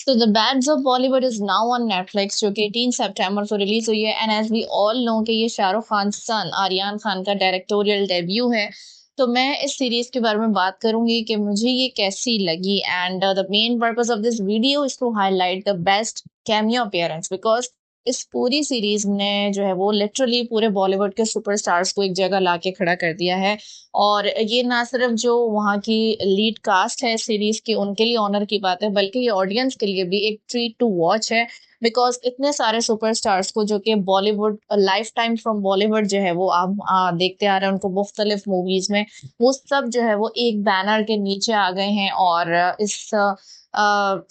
So The Bads of Bollywood is now on Netflix जो कि 18 सितंबर को रिलीज हुई है and as we all know कि ये शाहरुख खान सन आर्यन खान का डायरेक्टोरियल डेब्यू है। तो मैं इस सीरीज के बारे में बात करूंगी कि मुझे ये कैसी लगी and the main purpose of this video is to highlight the best cameo appearance because इस पूरी सीरीज ने जो है वो लिटरली पूरे बॉलीवुड के सुपरस्टार्स को एक जगह लाके खड़ा कर दिया है। और ये ना सिर्फ जो वहाँ की लीड कास्ट है सीरीज की उनके लिए ऑनर की बात है बल्कि ये ऑडियंस के लिए भी एक ट्रीट टू वॉच है। बिकॉज इतने सारे सुपरस्टार्स को जो कि Bollywood life time from Bollywood जो है वो आप देखते आ रहे हैं उनको मुख्तलिफ मूवीज में, वो सब जो है वो एक बैनर के नीचे आ गए हैं। और इस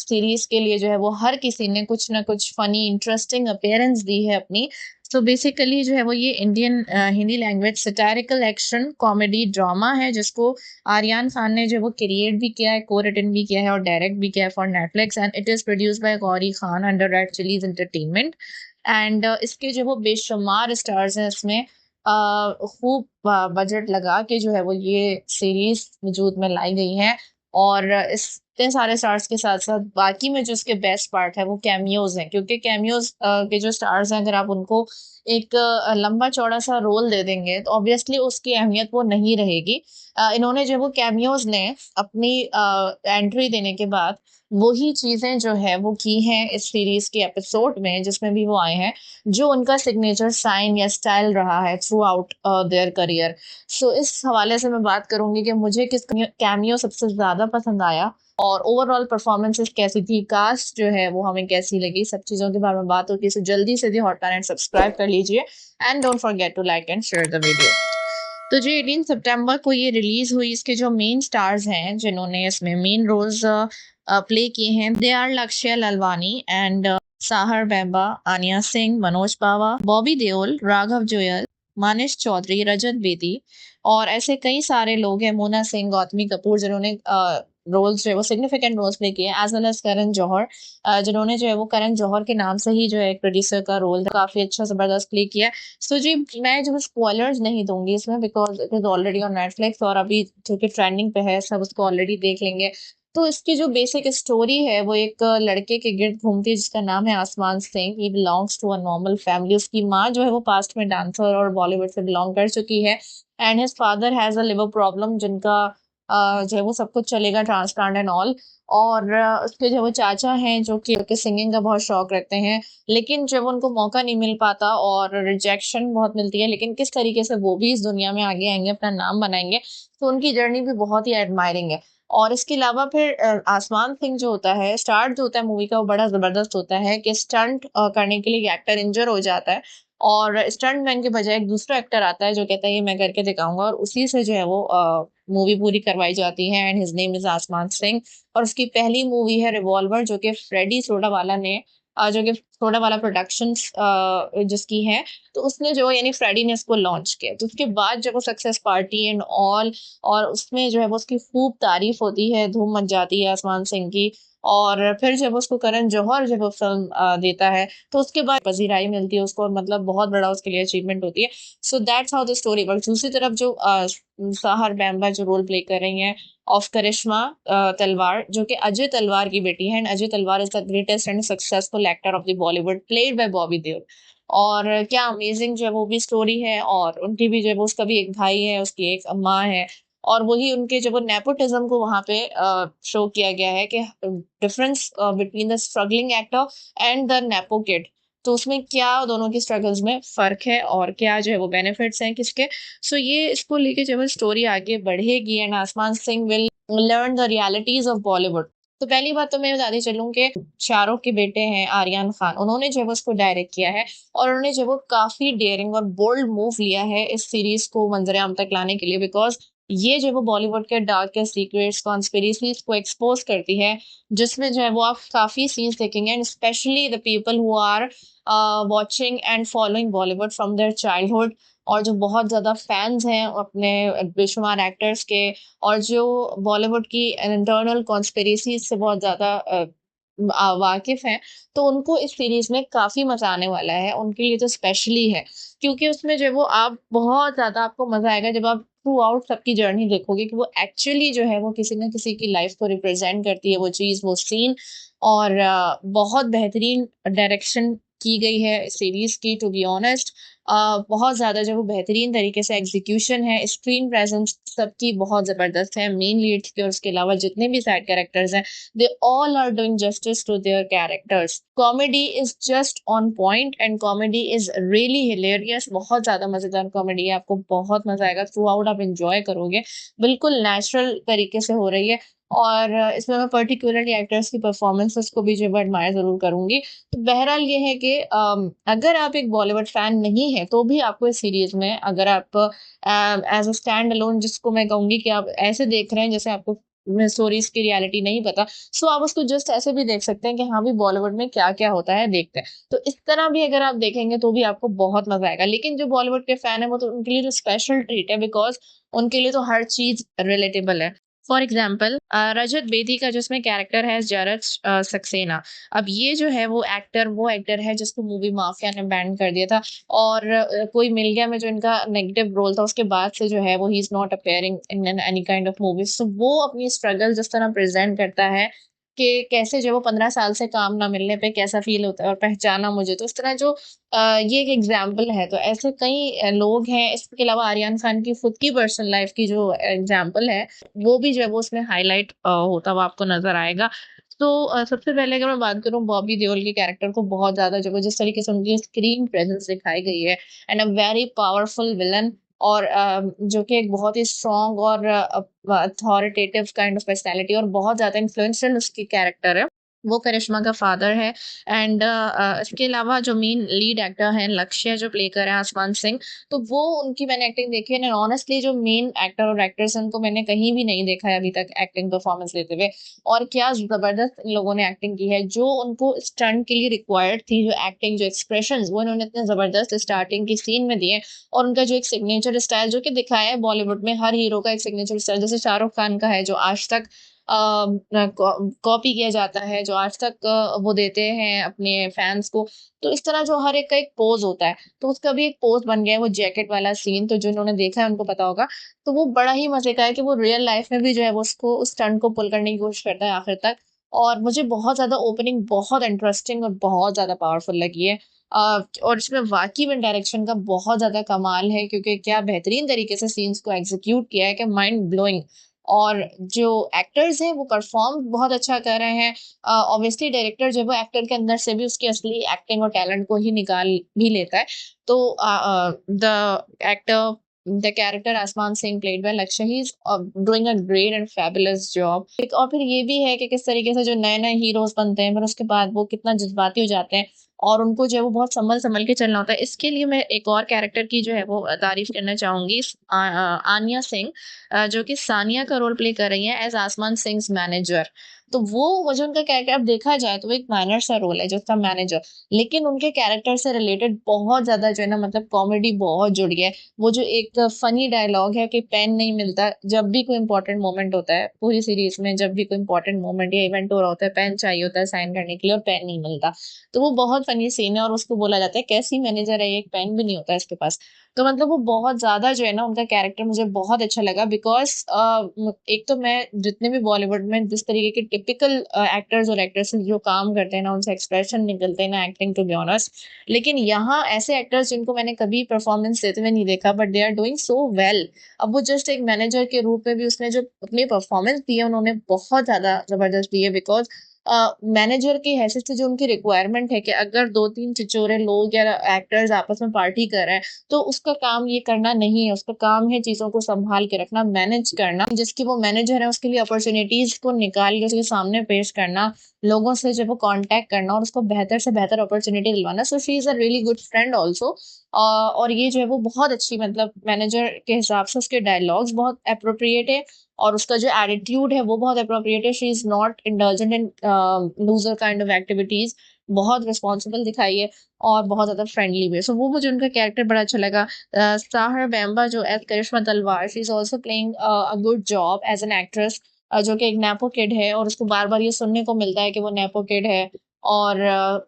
सीरीज के लिए जो है वो हर किसी ने कुछ ना कुछ फनी इंटरेस्टिंग अपीयरेंस दी है अपनी। सो बेसिकली जो है वो ये Indian Hindi language satirical action comedy drama है जिसको आर्यन खान ने जो वो क्रिएट भी किया है, को रिटन भी किया है और डायरेक्ट भी किया है for Netflix and it is produced by Gauri Khan under red chillies entertainment. And इसके जो वो बेशुमार स्टार्स हैं इसमें खूब बजट लगा के जो है वो ये सीरीज वजूद में लाई गई है। और इतने सारे स्टार्स के साथ साथ बाकी में जो इसके बेस्ट पार्ट है वो कैमियोज हैं, क्योंकि कैमियोज के जो स्टार्स हैं अगर आप उनको एक लंबा चौड़ा सा रोल दे देंगे तो ऑब्वियसली उसकी अहमियत वो नहीं रहेगी। इन्होंने जो वो कैमियोज ने अपनी एंट्री देने के बाद वही चीजें जो है वो की हैं इस सीरीज के एपिसोड में जिसमें भी वो आए हैं, जो उनका सिग्नेचर साइन या स्टाइल रहा है थ्रू आउट देयर करियर। सो इस हवाले से मैं बात करूंगी कि मुझे किस कैमियो सबसे ज्यादा पसंद आया और ओवरऑल परफॉर्मेंसेस कैसी थी, कास्ट जो है वो हमें कैसी लगी, सब चीजों के बारे में बात होती है। सो जल्दी से हॉट एंड सब्सक्राइब कर लीजिए and don't forget to like and share the video. तो जो 18 सितंबर को ये रिलीज हुई, इसके जो मेन स्टार्स हैं जिन्होंने इसमें मेन रोल्स प्ले किए हैं, they are Lakshya Lalwani and Sahher Bambba, Anya Singh, Manoj Pahwa, Bobby Deol, Raghav Juyal, Manish Chaudhary, Rajat Bedi और ऐसे कई सारे लोग हैं, मोना सिंह, गौतमी कपूर जिन्होंने रोल्स जो है वो सिग्निफिकेंट रोल्स प्ले किए हैं, as well as Karan Johar जिन्होंने जो है वो करण जौहर के नाम से ही जो है एक प्रोड्यूसर का रोल काफी अच्छा जबरदस्त प्ले किया। सो जी मैं जो स्पॉयलर्स नहीं दूंगी इसमें because it is already on Netflix और अभी जो कि ट्रेंडिंग पे है सब उसको ऑलरेडी देख लेंगे। तो इसकी जो बेसिक स्टोरी है वो एक लड़के के गिर्द घूमती है जिसका नाम है Asman Singh. He belongs to a normal family. उसकी माँ जो है वो पास्ट में डांसर और बॉलीवुड से बिलोंग कर चुकी है and his father has a liver problem जिनका जो है वो सब कुछ चलेगा ट्रांसप्लांट एंड ऑल। और उसके जो वो चाचा हैं जो कि सिंगिंग का बहुत शौक रखते हैं, लेकिन जब उनको मौका नहीं मिल पाता और रिजेक्शन बहुत मिलती है, लेकिन किस तरीके से वो भी इस दुनिया में आगे आएंगे, अपना नाम बनाएंगे, तो उनकी जर्नी भी बहुत ही एडमायरिंग है। और इसके अलावा फिर आसमान सिंह जो होता है, स्टार्ट जो होता है मूवी का वो बड़ा जबरदस्त होता है कि स्टंट करने के लिए एक्टर इंजर हो जाता है और स्टंट मैन के बजाय एक दूसरा एक्टर आता है जो कहता है ये मैं करके दिखाऊंगा और उसी से जो है वो मूवी पूरी करवाई जाती है एंड हिज नेम इज आसमान सिंह। और उसकी पहली मूवी है रिवॉल्वर जो कि फ्रेडी सोडावाला ने जो कि सोडावाला प्रोडक्शंस जिसकी है, तो उसने जो यानी फ्रेडी ने इसको लॉन्च किया। तो उसके बाद जब वो सक्सेस पार्टी एंड ऑल और उसमें जो है वो उसकी खूब तारीफ होती है, धूम मच जाती है आसमान सिंह की। और फिर जब उसको करण जौहर जब वो फिल्म देता है तो उसके बाद पजीराई मिलती है उसको, मतलब बहुत बड़ा उसके लिए अचीवमेंट होती है। So that's how the story works. दूसरी तरफ जो साहर बैम्बा जो रोल प्ले कर रही हैं ऑफ करिश्मा तलवार जो कि अजय तलवार की बेटी है एंड अजय तलवार is the greatest and successful actor of the Bollywood played by Bobby Deol. और क्या अमेजिंग जो है वो भी स्टोरी है। और उनकी भी जो है वो उसका भी एक भाई है, उसकी एक अम्मा है और वही उनके जो वो नेपोटिज्म को वहां पे शो किया गया है कि difference between the struggling actor and the nepo kid. तो उसमें क्या दोनों की स्ट्रगल्स में फर्क है और क्या जो है वो बेनिफिट्स हैं किसके। सो ये इसको लेके जब स्टोरी आगे बढ़ेगी एंड आसमान Singh will learn the realities of Bollywood. तो पहली बात तो मैं बताती चलूं कि शाहरुख के बेटे हैं आर्यन खान, उन्होंने जो है उसको डायरेक्ट किया है और उन्होंने जो वो काफी डेयरिंग और बोल्ड मूव लिया है इस सीरीज को मंजरे आम तक लाने के लिए। बिकॉज ये जो वो बॉलीवुड के डार्केस्ट सीक्रेट्स कॉन्स्पिरेसीज को एक्सपोज करती है जिसमें जो है वो आप काफी सीन्स देखेंगे and specially the people who are watching and following Bollywood from their childhood और जो बहुत ज़्यादा फैंस हैं अपने बेशुमार एक्टर्स के और जो बॉलीवुड की इंटरनल कॉन्स्पिरेसी से बहुत ज़्यादा वाकिफ हैं, तो उनको इस सीरीज में काफ़ी मज़ा आने वाला है। उनके लिए तो स्पेशली है क्योंकि उसमें जो है वो आप बहुत ज़्यादा आपको मज़ा आएगा जब आप थ्रू आउट सबकी जर्नी देखोगे कि वो एक्चुअली जो है वो किसी न किसी की लाइफ को रिप्रेजेंट करती है वो चीज़, वो सीन। और बहुत बेहतरीन डायरेक्शन की गई है सीरीज़ की, टू बी ऑनेस्ट। बहुत ज़्यादा जो वो बेहतरीन तरीके से एग्जीक्यूशन है, स्क्रीन प्रेजेंस सबकी बहुत ज़बरदस्त है, मेन लीड्स के और उसके अलावा जितने भी साइड कैरेक्टर्स हैं, they all are doing justice to their characters. Comedy is just on point and comedy is really hilarious. बहुत ज़्यादा मज़ेदार कॉमेडी है, आपको बहुत मज़ा आएगा, थ्रू आउट आप इंजॉय करोगे, बिल्कुल नेचुरल तरीके से हो रही है। और इसमें मैं पर्टिकुलरली एक्टर्स की परफॉर्मेंसेस को भी जो है एडमायर ज़रूर करूँगी। तो बहरहाल ये है कि अगर आप एक बॉलीवुड फ़ैन नहीं हैं, तो भी आपको इस सीरीज़ में, अगर आप एज़ अ स्टैंड अलोन, जिसको मैं कहूँगी कि आप ऐसे देख रहे हैं जैसे आपको स्टोरीज़ की रियलिटी नहीं पता, सो आप उसको जस्ट ऐसे भी देख सकते हैं कि हाँ, भी बॉलीवुड में क्या-क्या होता है देखते हैं। तो इस तरह भी अगर आप देखेंगे तो भी आपको बहुत मज़ा आएगा। लेकिन जो बॉलीवुड के फैन हैं वो तो उनके लिए जो स्पेशल ट्रीट है, बिकॉज़ उनके लिए तो हर चीज़ रिलेटेबल है। फॉर एग्ज़ाम्पल रजत बेदी का जो इसमें कैरेक्टर है जरज सक्सेना। अब ये जो है वो एक्टर है जिसको मूवी माफिया ने बैन कर दिया था। और कोई मिल गया में जो इनका नेगेटिव रोल था, उसके बाद से जो है वो he is not appearing in any kind of movies. तो वो अपनी स्ट्रगल जिस तरह प्रेज़ेंट करता है कि कैसे जो वो 15 साल से काम ना मिलने पे कैसा फ़ील होता है और पहचाना मुझे। तो इस तरह जो ये एक एग्ज़ाम्पल है। तो ऐसे कई लोग हैं। इसके अलावा आर्यन खान की खुद की पर्सनल लाइफ़ की जो एग्ज़ाम्पल है, वो भी जो है वो उसमें हाइलाइट होता हुआ आपको नज़र आएगा। तो सबसे पहले अगर मैं बात करूँ बॉबी देओल के कैरेक्टर को, बहुत ज़्यादा जो है जिस तरीके से उनकी स्क्रीन प्रेज़ेंस दिखाई गई है, and a very powerful villain. और जो कि एक बहुत ही स्ट्रॉन्ग और अथॉरिटेटिव काइंड ऑफ पर्सनैलिटी और बहुत ज़्यादा इन्फ्लुएंशियल उसकी कैरेक्टर है। वो करिश्मा का फादर है। एंड इसके अलावा जो मेन लीड एक्टर हैं लक्ष्य जो प्ले कर रहे हैं आसमान सिंह, तो वो उनकी मैंने एक्टिंग देखी है। एंड ऑनेस्टली जो मेन एक्टर और एक्ट्रेस हैं उनको मैंने कहीं भी नहीं देखा है अभी तक एक्टिंग परफॉर्मेंस देते हुए। और क्या ज़बरदस्त इन लोगों ने एक्टिंग की है, जो उनको स्टंट के लिए रिक्वायर्ड थी, जो एक्टिंग, जो एक्सप्रेशंस वो इन्होंने इतने ज़बरदस्त स्टार्टिंग की सीन में दिए। और उनका जो एक सिग्नेचर स्टाइल जो कि दिखाया है बॉलीवुड में, हर हीरो का एक सिग्नेचर स्टाइल, जैसे शाहरुख खान का है जो आज तक कॉपी किया जाता है, जो आज तक वो देते हैं अपने फैन्स को। तो इस तरह जो हर एक का एक पोज़ होता है, तो उसका भी एक पोज़ बन गया है वो जैकेट वाला सीन। तो जिन्होंने देखा है उनको पता होगा। तो वो बड़ा ही मज़े का है कि वो रियल लाइफ़ में भी जो है वो उसको उस स्टंट को पुल करने की कोशिश करता है आखिर तक। और मुझे बहुत ज़्यादा ओपनिंग बहुत इंटरेस्टिंग और बहुत ज़्यादा पावरफुल लगी है। और इसमें वाक़ई में डायरेक्शन का बहुत ज़्यादा कमाल है, क्योंकि क्या बेहतरीन तरीके से सीन्स को एग्ज़ीक्यूट किया है कि माइंड ब्लोइंग। और जो एक्टर्स हैं वो परफ़ॉर्म बहुत अच्छा कर रहे हैं। ऑब्वियसली डायरेक्टर जो है वो एक्टर के अंदर से भी उसकी असली एक्टिंग और टैलेंट को ही निकाल भी लेता है। तो द एक्टर द कैरेक्टर आसमान सिंह प्लेड बाय लक्ष्य, he is doing a great and fabulous job. एक और फिर ये भी है कि किस तरीके से जो नए-नए हीरोज़ बनते हैं, फिर उसके बाद वो कितना जज़्बाती हो जाते हैं और उनको जो है वो बहुत सँभल-सँभल के चलना होता है। इसके लिए मैं एक और कैरेक्टर की जो है वो तारीफ़ करना चाहूँगी, आन्या सिंह, जो कि सानिया का रोल प्ले कर रही हैं एज़ आसमान सिंह्स मैनेजर। तो वो मुझे उनका कैरेक्टर, अब देखा जाए तो वो एक माइनर सा रोल है जो उसका मैनेजर, लेकिन उनके कैरेक्टर से रिलेटेड बहुत ज़्यादा जो है ना, मतलब कॉमेडी बहुत जुड़ गया है। वो जो एक फ़नी डायलॉग है कि पेन नहीं मिलता, जब भी कोई इम्पोर्टेंट मोमेंट होता है, पूरी सीरीज़ में जब भी कोई इम्पोर्टेंट मोमेंट या इवेंट हो रहा होता है, पेन चाहिए होता है साइन करने के लिए और पेन नहीं मिलता। तो वो बहुत फ़नी सीन है और उसको बोला जाता है, कैसी मैनेजर है ये, एक पेन भी नहीं होता है इसके पास। तो मतलब वो बहुत ज़्यादा जो है ना, उनका कैरेक्टर मुझे बहुत अच्छा लगा, बिकॉज़ एक तो मैं जितने भी बॉलीवुड में जिस तरीके के टिपिकल एक्टर्स और एक्ट्रेसेस जो काम करते हैं ना, उनसे एक्सप्रेशन निकलते हैं ना, एक्टिंग, टू बी ऑनेस्ट। लेकिन यहाँ ऐसे एक्टर्स जिनको मैंने कभी परफॉर्मेंस देते हुए नहीं देखा, but they are doing so well. अब वो जस्ट एक मैनेजर के रूप में भी उसने जो अपनी परफॉर्मेंस दी है, उन्होंने बहुत ज़्यादा ज़बरदस्त दी है। बिकॉज़ मैनेजर की हैसियत से जो उनकी रिक्वायरमेंट है कि अगर 2-3 चिचोरे लोग या एक्टर्स आपस में पार्टी कर रहे हैं, तो उसका काम ये करना नहीं है, उसका काम है चीज़ों को सँभाल के रखना, मैनेज करना। जिसकी वो मैनेजर है उसके लिए अपॉर्च्युनिटीज़ को निकाल के उसके सामने पेश करना, लोगों से जो है वो कॉन्टैक्ट करना और उसको बेहतर से बेहतर अपॉर्च्युनिटी दिलवाना। So she is a really good friend also. और ये जो है वो बहुत अच्छी, मतलब मैनेजर के हिसाब से उसके डायलॉग्स बहुत एप्रोप्रिएट है और उसका जो एटीट्यूड है वो बहुत एप्रोप्रिएट है। She is not indulgent in loser kind of activities. बहुत रिस्पॉन्सिबल दिखाई है और बहुत ज़्यादा फ्रेंडली भी है। सो वो मुझे उनका कैरेक्टर बड़ा अच्छा लगा। साहर बेम्बा जो एज़ करिश्मा तलवार, she is also playing a good job as an actress, जो कि एक नेपो किड है और उसको बार-बार ये सुनने को मिलता है कि वो नेपो किड है। और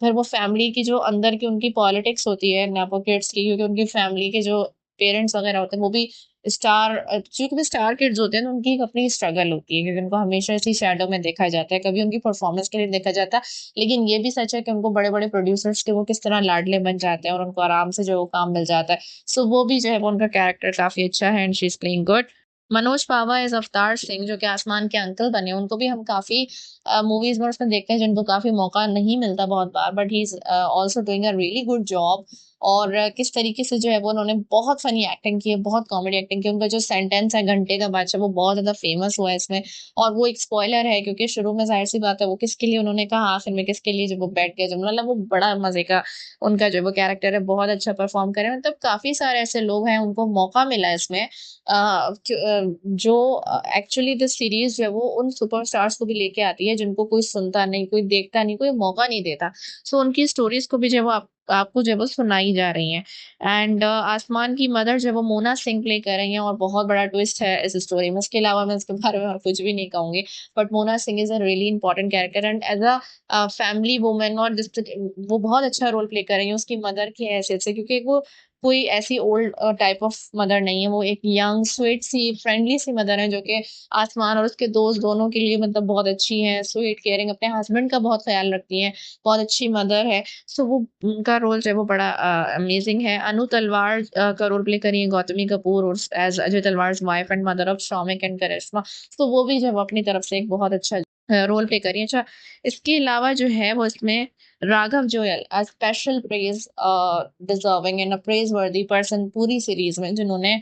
फिर वो फैमिली की जो अंदर की उनकी पॉलिटिक्स होती है नेपो किड्स की, क्योंकि उनकी फैमिली के जो पेरेंट्स वगैरह होते हैं वो भी जो भी स्टार किड्स होते हैं ना, उनकी एक अपनी स्ट्रगल होती है क्योंकि उनको हमेशा इसी शैडो में देखा जाता है, कभी उनकी परफॉर्मेंस के लिए देखा जाता है। लेकिन ये भी सच है कि उनको बड़े-बड़े प्रोड्यूसर्स के वो किस तरह लाडले बन जाते हैं और उनको आराम से जो है वो काम मिल जाता है। सो वो भी जो है वो उनका कैरेक्टर काफ़ी अच्छा है and she is playing good. Manoj Pahwa is Avtar Singh जो कि आसमान के अंकल बने, उनको भी हम काफ़ी मूवीज़ में उसमें देखते हैं जिनको काफ़ी मौका नहीं मिलता बहुत बार, but he is also doing a really good job. और किस तरीके से जो है वो उन्होंने बहुत फनी एक्टिंग की है, बहुत कॉमेडी एक्टिंग की है। उनका जो सेंटेंस है घंटे का बादशाह वो बहुत ज़्यादा फेमस हुआ है इसमें। और वो एक स्पॉइलर है क्योंकि शुरू में ज़ाहिर-सी बात है वो किसके लिए उन्होंने कहा, आखिर में किसके लिए जब वो बैठ गए, जब मतलब वो बड़ा मज़े का उनका जो वो कैरेक्टर है बहुत अच्छा परफ़ॉर्म करे। मतलब काफ़ी सारे ऐसे लोग हैं उनको मौका मिला है इसमें जो एक्चुअली दिस सीरीज़ जो है वो उन सुपरस्टार्स को भी लेके आती है जिनको कोई सुनता नहीं, कोई देखता नहीं, कोई मौका नहीं देता। सो उनकी स्टोरीज़ को भी जो है वो आपको जो है वो सुनाई जा रही हैं। एंड आसमान की मदर जो है वो मोना सिंह प्ले कर रही हैं और बहुत बड़ा ट्विस्ट है इस स्टोरी में। इसके अलावा मैं इसके बारे में और कुछ भी नहीं कहूँगी। But Mona Singh is a really important character and as a family woman और जिस वो बहुत अच्छा रोल प्ले कर रही हैं उसकी मदर की हैसियत से क्योंकि वो कोई ऐसी ओल्ड टाइप ऑफ मदर नहीं है। वो एक यंग, स्वीट सी, फ्रेंडली सी मदर है जो कि आसमान और उसके दोस्त दोनों के लिए मतलब बहुत अच्छी हैं, स्वीट, केयरिंग, अपने हस्बैंड का बहुत ख़्याल रखती हैं, बहुत अच्छी मदर है। सो वो उनका रोल जो है वो बड़ा अमेज़िंग है। अनु तलवार का रोल प्ले करी है गौतमी कपूर और as Ajay Talwar's wife and mother of Shaumik and Karishma. तो वो भी जो है वो अपनी तरफ से एक बहुत अच्छा रोल प्ले करी है। अच्छा, इसके अलावा जो है वो इसमें Raghav Juyal special praise deserving and a praiseworthy person पूरी सीरीज़ में जिन्होंने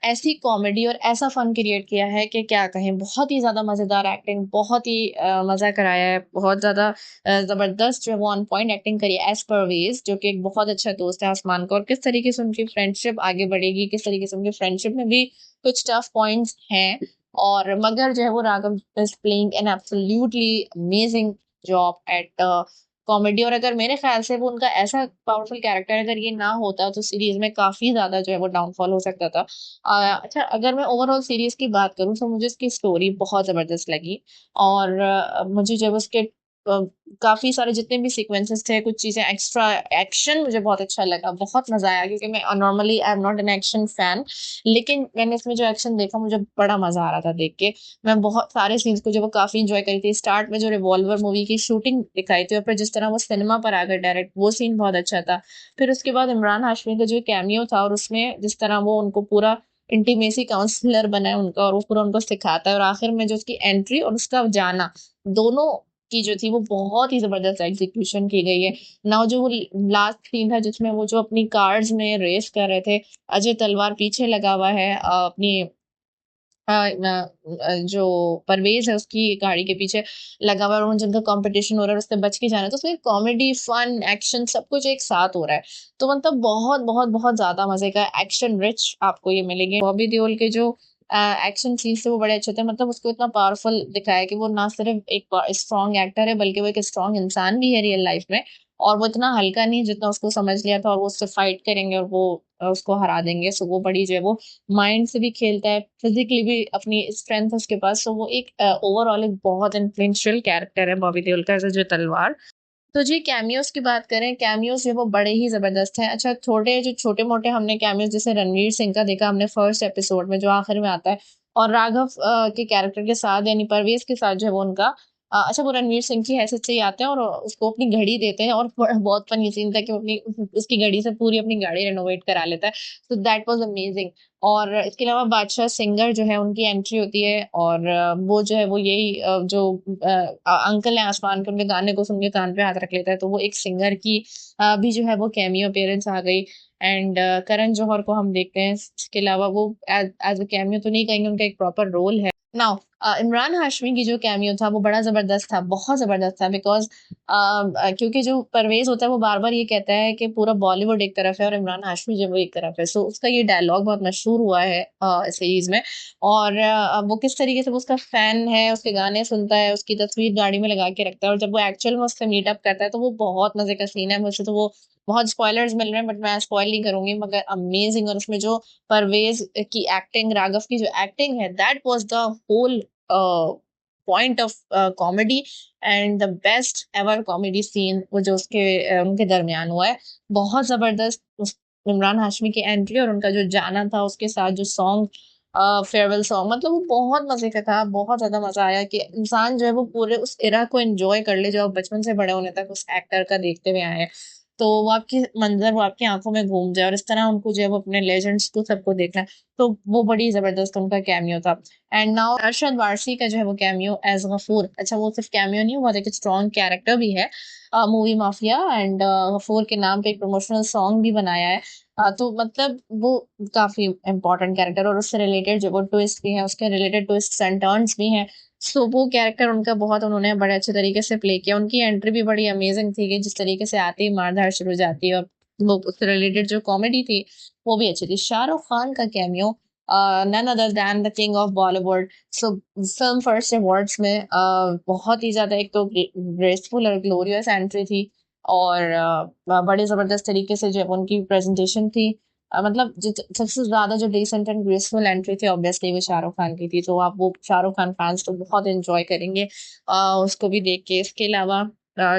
ऐसी कॉमेडी और ऐसा फन क्रिएट किया है कि क्या कहें। बहुत ही ज़्यादा मज़ेदार एक्टिंग, बहुत ही मज़ा कराया है, बहुत ज़्यादा ज़बरदस्त जो है वो ऑन पॉइंट एक्टिंग करी है एज़ परवेज़ जो कि एक बहुत अच्छा दोस्त है आसमान का और किस तरीके से उनकी फ्रेंडशिप आगे बढ़ेगी, किस तरीके से उनकी फ्रेंडशिप में भी कुछ टफ पॉइंट्स हैं और मगर जो है वो Raghav is playing an absolutely amazing job eight comedy और अगर मेरे ख़्याल से वो उनका ऐसा पावरफुल कैरेक्टर अगर ये ना होता तो सीरीज़ में काफ़ी ज़्यादा जो है वो डाउनफॉल हो सकता था। अच्छा, अगर मैं ओवरऑल सीरीज़ की बात करूँ तो मुझे इसकी स्टोरी बहुत ज़बरदस्त लगी और मुझे जब उसके काफ़ी सारे जितने भी सीक्वेंसेस थे, कुछ चीज़ें एक्स्ट्रा एक्शन मुझे बहुत अच्छा लगा, बहुत मज़ा आया क्योंकि मैं normally I am not an action fan लेकिन मैंने इसमें जो एक्शन देखा मुझे बड़ा मज़ा आ रहा था देख के। मैं बहुत सारे सीन्स को जो वो काफ़ी एन्जॉय करी थी। स्टार्ट में जो रिवॉल्वर मूवी की शूटिंग दिखाई थी और फिर जिस तरह वो सिनेमा पर आ गए डायरेक्ट वो सीन बहुत अच्छा था। फिर उसके बाद इमरान हाशमी का जो कैमियो था और उसमें जिस तरह वो उनको पूरा इंटीमेसी काउंसलर बना है उनका और वो पूरा उनको सिखाता है और आखिर में जो उसकी एंट्री और उसका जाना, दोनों की जो थी वो बहुत ही ज़बरदस्त एग्ज़ीक्यूशन की गई है। ना जो वो लास्ट सीन था जिसमें वो जो अपनी कार्स में रेस कर रहे थे, अजय तलवार पीछे लगा हुआ है अपनी जो परवेज़ है उसकी गाड़ी के पीछे लगा हुआ है और जिनका कॉम्पिटिशन हो रहा है और उससे बच के जाना है। तो उसमें कॉमेडी, फन, एक्शन सब कुछ एक साथ हो रहा है। तो मतलब बहुत, बहुत, बहुत ज़्यादा मज़े का एक्शन रिच आपको ये मिलेंगे। बॉबी देओल के जो एक्शन सीन्स थे वो बड़े अच्छे थे। मतलब उसको इतना पावरफुल दिखाया कि वो ना सिर्फ़ एक स्ट्रॉन्ग एक्टर है बल्कि वो एक स्ट्रॉन्ग इंसान भी है रियल लाइफ़ में और वो इतना हल्का नहीं है जितना उसको समझ लिया था और वो उससे फाइट करेंगे और वो उसको हरा देंगे। सो वो बड़ी जो है वो माइंड से भी खेलता है, फिज़िकली भी अपनी स्ट्रेंथ है उसके पास, सो वो एक ओवरऑल एक बहुत इन्फ्लुएंशियल कैरेक्टर है बॉबी देओल का एज़ अजय तलवार। तो जी कैमियोज़ की बात करें, कैमियोज़ जो है वो बड़े ही ज़बरदस्त हैं। अच्छा थोड़े जो छोटे-मोटे हमने कैमियोज़ जैसे रणवीर सिंह का देखा हमने फर्स्ट एपिसोड में जो आखिर में आता है और राघव के कैरेक्टर के साथ यानी परवेज़ के साथ जो है वो उनका अच्छा वो रणवीर सिंह की हैसियत से ही आते हैं और उसको अपनी घड़ी देते हैं और बहुत फ़नी सीन था कि वो अपनी उसकी घड़ी से पूरी अपनी गाड़ी रेनोवेट करा लेता है। सो दैट वाज़ अमेज़िंग और इसके अलावा बादशाह सिंगर जो है उनकी एंट्री होती है और वो जो है वो यही जो अंकल हैं आसमान के उनके गाने को सुन के कान पे हाथ रख लेता है तो वो एक सिंगर की भी जो है वो कैमियो अपीयरेंस आ गई एंड करण जौहर को हम देखते हैं इसके अलावा वो एज एज अ कैमियो तो नहीं कहेंगे उनका एक प्रॉपर रोल है नाउ इमरान हाशमी की जो कैमियो था वो बड़ा ज़बरदस्त था, बहुत ज़बरदस्त था बिकॉज़ क्योंकि जो परवेज़ होता है वो बार-बार ये कहता है कि पूरा बॉलीवुड एक तरफ है और इमरान हाशमी जो है वो एक तरफ है। सो उसका ये डायलॉग बहुत मशहूर हुआ है सीरीज़ में और वो किस तरीके से वो उसका फ़ैन है, उसके गाने सुनता है, उसकी तस्वीर गाड़ी में लगा के रखता है और जब वो एक्चुअल में उससे मीट अप करता है तो वो बहुत मज़े का सीन है। मुझे तो वो बहुत स्पॉयलर्स मिल रहे हैं बट मैं स्पॉइल नहीं करूँगी मगर अमेज़िंग और उसमें जो परवेज़ की एक्टिंग, राघव की जो एक्टिंग है that was the whole point of comedy and the best ever comedy scene वो जो उसके उनके दरमियान हुआ है। बहुत ज़बरदस्त इमरान हाशमी की एंट्री और उनका जो जाना था उसके साथ जो सॉन्ग फेयरवेल सॉन्ग, मतलब वो बहुत मज़े का था, बहुत ज़्यादा मज़ा आया कि इंसान जो है वो पूरे उस एरा को एन्जॉय कर ले जो आप बचपन से बड़े होने तक उस एक्टर का देखते हुए आए हैं। तो वो आपकी मंज़र वो आपकी आँखों में घूम जाए और इस तरह उनको जो है वो अपने लेजेंड्स को सबको देखना है, तो वो बड़ी ज़बरदस्त उनका कैमियो था। एंड नाउ अरशद वारसी का जो है वो कैमियो एज़ गफूर, अच्छा वो सिर्फ़ कैमियो नहीं, बहुत एक स्ट्रॉन्ग कैरेक्टर भी है मूवी माफिया एंड गफूर के नाम पे एक प्रमोशनल सॉन्ग भी बनाया है। तो मतलब वो काफ़ी इम्पोर्टेंट कैरेक्टर और उससे रिलेटेड जो वो ट्विस्ट भी हैं, उसके रिलेटेड ट्विस्ट्स एंड टर्न्स भी हैं। सो वो कैरेक्टर उनका बहुत उन्होंने बड़े अच्छे तरीके से प्ले किया। उनकी एंट्री भी बड़ी अमेज़िंग थी कि जिस तरीके से आते ही मार-धाड़ शुरू हो जाती है और वो उससे रिलेटेड जो कॉमेडी थी, वो भी अच्छी थी। शाहरुख खान का cameo none other than the king of Bollywood. So film first awards में बहुत ही ज़्यादा एक तो ग्रेसफुल और ग्लोरियस एंट्री थी और बड़े ज़बरदस्त तरीके से जो है उनकी प्रेजेंटेशन थी। मतलब सबसे ज़्यादा जो डिसेंट एंड ग्रेसफुल एंट्री थी ऑब्वियसली वो शाहरुख खान की थी, तो आप वो शाहरुख खान फैंस तो बहुत एंजॉय करेंगे उसको भी देख के। इसके अलावा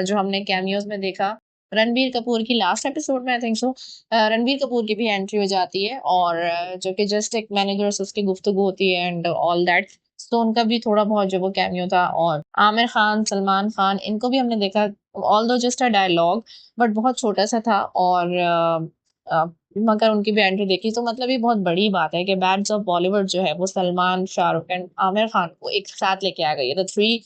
जो हमने कैमियोज में देखा, रणबीर कपूर की लास्ट एपिसोड में I think so Ranbir Kapoor की भी एंट्री हो जाती है और जो कि जस्ट एक मैनेजर से उसकी गुफ्तगू होती है एंड ऑल दैट। तो उनका भी थोड़ा बहुत जो वो कैमियो था और आमिर खान, सलमान खान इनको भी हमने देखा, although just a dialogue but बहुत छोटा-सा था और अ, मगर उनकी भी एंट्री देखी तो मतलब ये बहुत बड़ी बात है कि बैंड्स ऑफ बॉलीवुड जो है वो सलमान, शाहरुख एंड आमिर खान को एक साथ लेके आ गई है। The 3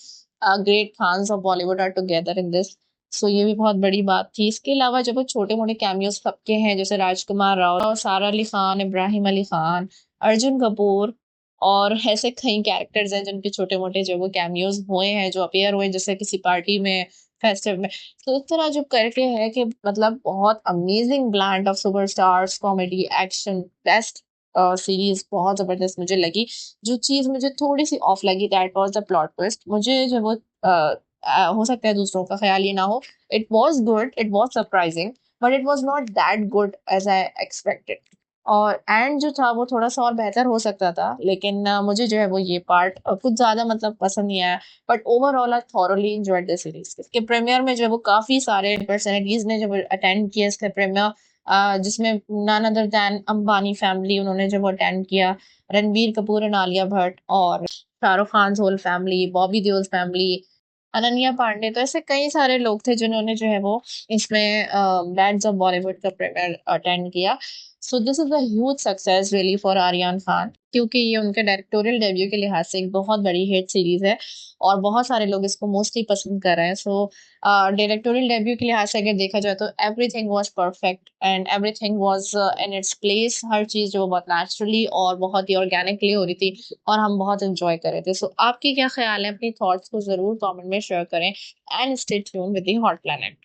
great Khans of Bollywood are together in this. So ये भी बहुत बड़ी बात थी। इसके अलावा जब वो छोटे-मोटे कैमियोज़ सबके हैं जैसे राजकुमार राव, सारा अली खान, इब्राहिम अली खान, अर्जुन कपूर और ऐसे कई कैरेक्टर्स हैं जिनके छोटे-मोटे जो वो कैमियोज़ हुए हैं, जो अपीयर हुए जैसे किसी पार्टी में, फेस्टिव में। तो इस तरह जो करके है कि मतलब बहुत amazing blend of superstars, comedy, action, best series बहुत ज़बरदस्त मुझे लगी। जो चीज़ मुझे थोड़ी-सी ऑफ लगी that was the plot twist. मुझे जो वो हो सकता है दूसरों का ख़्याल ये ना हो। It was good, it was surprising but it was not that good as I expected. और एंड जो था वो थोड़ा-सा और बेहतर हो सकता था, लेकिन मुझे जो है वो ये पार्ट कुछ ज़्यादा मतलब पसंद नहीं आया। But overall I thoroughly enjoyed the series. इसके प्रीमियर में जो है वो काफ़ी सारे पर्सनैलिटीज़ ने जब अटेंड किया इसका प्रीमियर जिसमें none other than Ambani family उन्होंने जब अटेंड किया, रणबीर कपूर एंड आलिया भट्ट और Shahrukh Khan's whole family, Bobby Deol family, Ananya Panday, तो ऐसे कई सारे लोग थे जिन्होंने जो है वो इसमें बैंड्स ऑफ बॉलीवुड का प्रीमियर अटेंड किया। So this is a huge success really for Aryan Khan क्योंकि ये उनके डायरेक्टोरियल डेब्यू के लिहाज से एक बहुत बड़ी हिट सीरीज़ है और बहुत सारे लोग इसको मोस्टली पसंद कर रहे हैं। सो डायरेक्टोरियल डेब्यू के लिहाज से अगर देखा जाए तो everything was perfect and everything was in its place. हर चीज़ जो बहुत नेचुरली और बहुत ही ऑर्गेनिकली हो रही थी और हम बहुत एन्जॉय कर रहे थे। सो आपके क्या ख़्याल हैं? अपनी थॉट्स को ज़रूर कमेंट में शेयर करें and stay tuned with the hot planet.